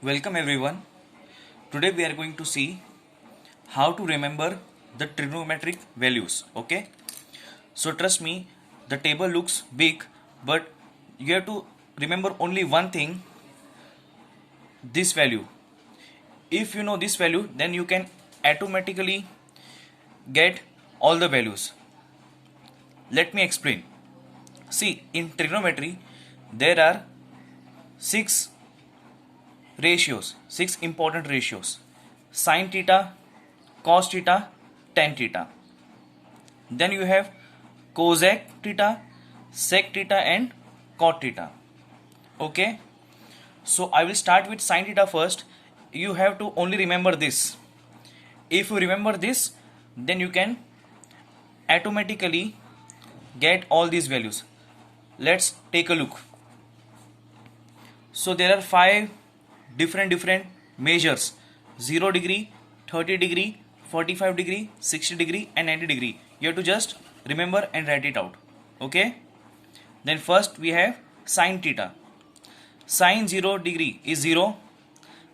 Welcome everyone. Today we are going to see how to remember the trigonometric values. Okay. So trust me, the table looks big, but you have to remember only one thing, this value. If you know this value, then you can automatically get all the values. Let me explain. See, in trigonometry, there are six important ratios: sin theta, cos theta, tan theta. Then you have cosec theta, sec theta, and cot theta. Okay, so I will start with sin theta first. You have to only remember this. If you remember this, then you can automatically get all these values. Let's take a look. So there are five different measures: 0 degree, 30 degree, 45 degree, 60 degree, and 90 degree. You have to just remember and write it out. Okay. Then first we have sin theta. Sin 0 degree is 0.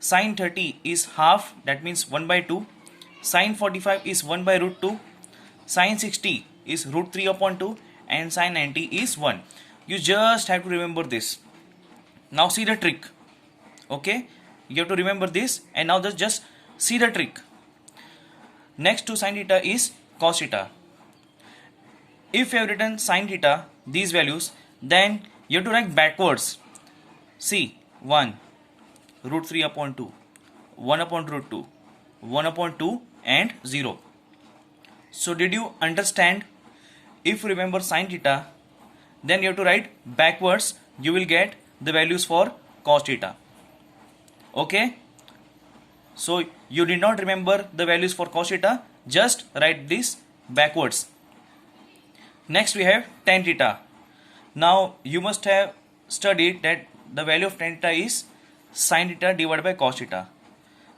Sin 30 is half, that means 1 by 2. Sin 45 is 1 by root 2. Sin 60 is root 3 upon 2. And sin 90 is 1. You just have to remember this. Now see the trick. Okay, you have to remember this, and now just see the trick. Next to sin theta is cos theta. If you have written sin theta, these values, then you have to write backwards. See, 1 root 3 upon 2, 1 upon root 2, 1 upon 2, and 0. So did you understand? If you remember sin theta, then you have to write backwards. You will get the values for cos theta. Okay, so you did not remember the values for cos theta, just write this backwards. Next we have tan theta. Now you must have studied that the value of tan theta is sin theta divided by cos theta.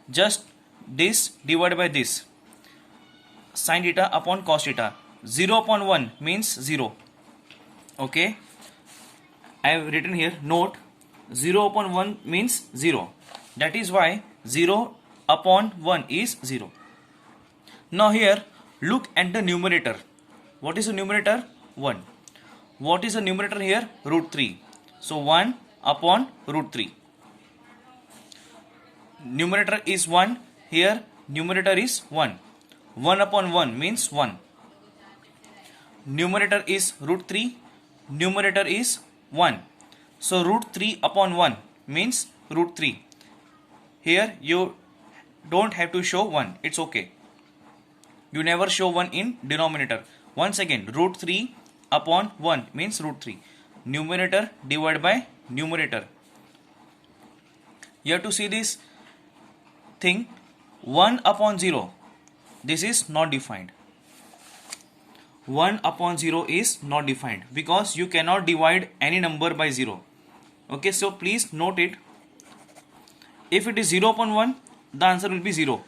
Just this divided by this, sin theta upon cos theta. 0 upon 1 means 0. Okay, I have written here note, 0 upon 1 means 0. That is why 0 upon 1 is 0. Now here look at the numerator. What is the numerator? 1. What is the numerator here? Root 3. So 1 upon root 3. Numerator is 1. Here numerator is 1. 1 upon 1 means 1. Numerator is root 3. Numerator is 1. So root 3 upon 1 means root 3. Here you don't have to show 1. It's okay. You never show 1 in denominator. Once again, root 3 upon 1 means root 3. Numerator divided by numerator. You have to see this thing. 1 upon 0. This is not defined. 1 upon 0 is not defined because you cannot divide any number by 0. Okay, so please note it. If it is 0 upon 1, the answer will be 0.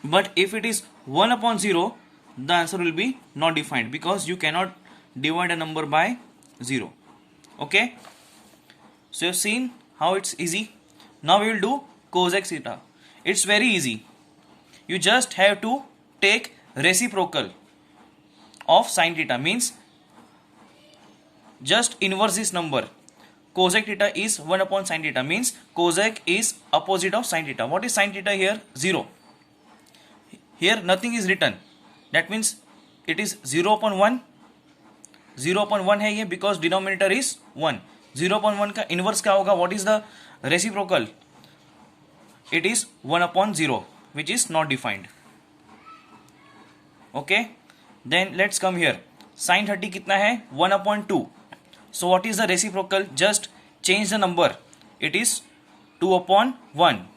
But if it is 1 upon 0, the answer will be not defined because you cannot divide a number by 0. Okay, so you have seen how it's easy. Now we will do cosec theta. It's very easy. You just have to take reciprocal of sin theta, means just inverse this number. Cosec theta is 1 upon sin theta, means cosec is opposite of sin theta. What is sin theta here? 0. Here nothing is written. That means it is 0 upon 1. 0 upon 1 है ये because denominator is 1. 0 upon 1 का inverse क्या होगा? What is the reciprocal? It is 1 upon 0, which is not defined. Okay. Then let's come here. Sin 30 कितना है? 1 upon 2. So what is the reciprocal? Just change the number. It is 2 upon 1.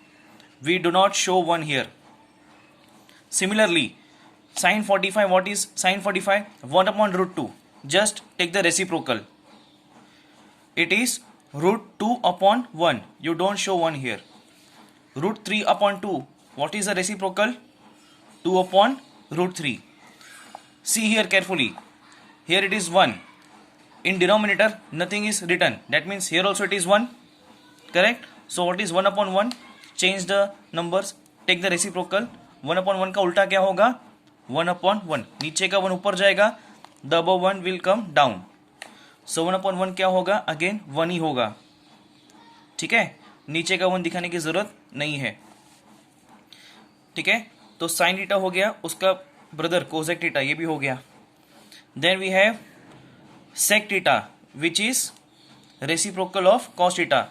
We do not show 1 here. Similarly, sin 45, what is sin 45? 1 upon root 2. Just take the reciprocal. It is root 2 upon 1. You don't show 1 here. Root 3 upon 2. What is the reciprocal? 2 upon root 3. See here carefully. Here it is 1. In denominator nothing is written. That means here also it is 1. Correct? So what is 1/1? Change the numbers, take the reciprocal. 1/1 का उल्टा क्या होगा? 1/1. नीचे का 1 ऊपर जाएगा, the above 1 will come down. So 1/1 क्या होगा? अगेन 1 ही होगा. ठीक है, नीचे का 1 दिखाने की जरूरत नहीं है. ठीक है, तो साइन थीटा हो गया, उसका ब्रदर कोसेक थीटा ये भी हो गया. Then we have sec theta which is reciprocal of cos theta.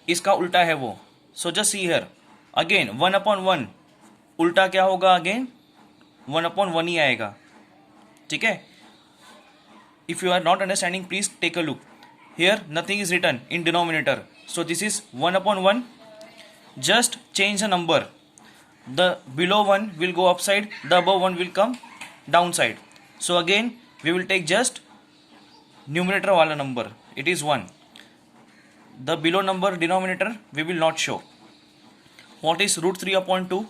इसका उल्टा है वो. So just see here again 1/1 उल्टा क्या होगा? अगेन 1/1 ही आएगा. ठीक है, if you are not understanding please take a look. Here nothing is written in denominator, so this is 1/1. just change the number, the below one will go upside, the above one will come downside. So again we will take just numerator wala number, it is 1. The below number denominator we will not show. What is root 3/2?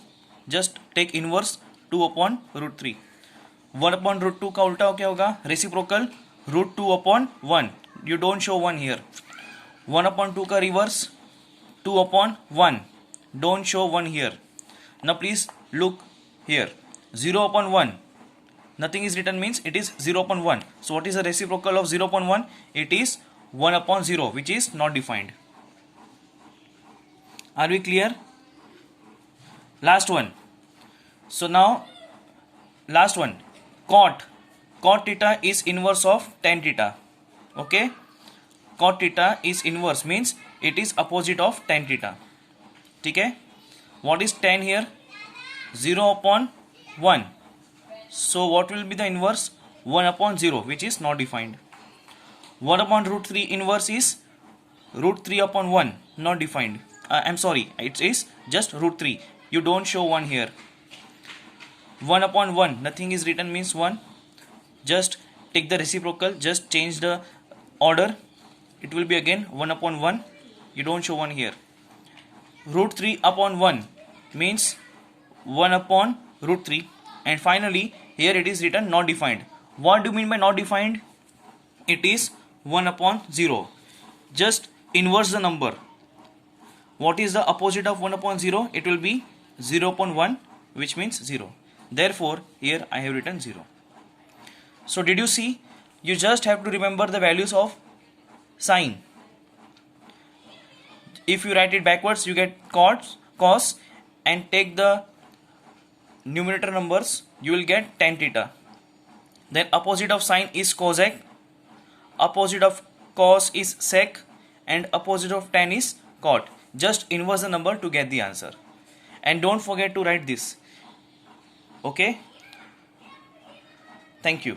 just take inverse 2 upon root 3. 1/√2 का उल्टा क्या होगा? Reciprocal root 2/1. you don't show 1 here. 1/2 का reverse 2/1. don't show 1 here. now please look here, 0/1 nothing is written means it is 0/1. so what is the reciprocal of 0/1? it is 1/0 which is not defined. are we clear? last one. so now last one, cot theta is inverse of tan theta. okay, cot theta is inverse means it is opposite of tan theta. ठीक है, what is tan here? 0/1. so what will be the inverse? 1/0 which is not defined. 1/√3 inverse is √3/1 not defined. I'm sorry, it is just √3. you don't show 1 here. 1/1 nothing is written means 1. just take the reciprocal, just change the order, it will be again 1/1. you don't show 1 here. √3/1 means 1/√3. and finally here it is written not defined. what do you mean by not defined? it is 1/0. just inverse the number. what is the opposite of 1/0? it will be 0/1 which means 0. therefore here I have written 0. so did you see? you just have to remember the values of sine. if you write it backwards you get cos and take the numerator numbers you will get tan theta. then opposite of sine is cosec, opposite of cos is sec, and opposite of tan is cot. just inverse the number to get the answer and don't forget to write this. okay, thank you.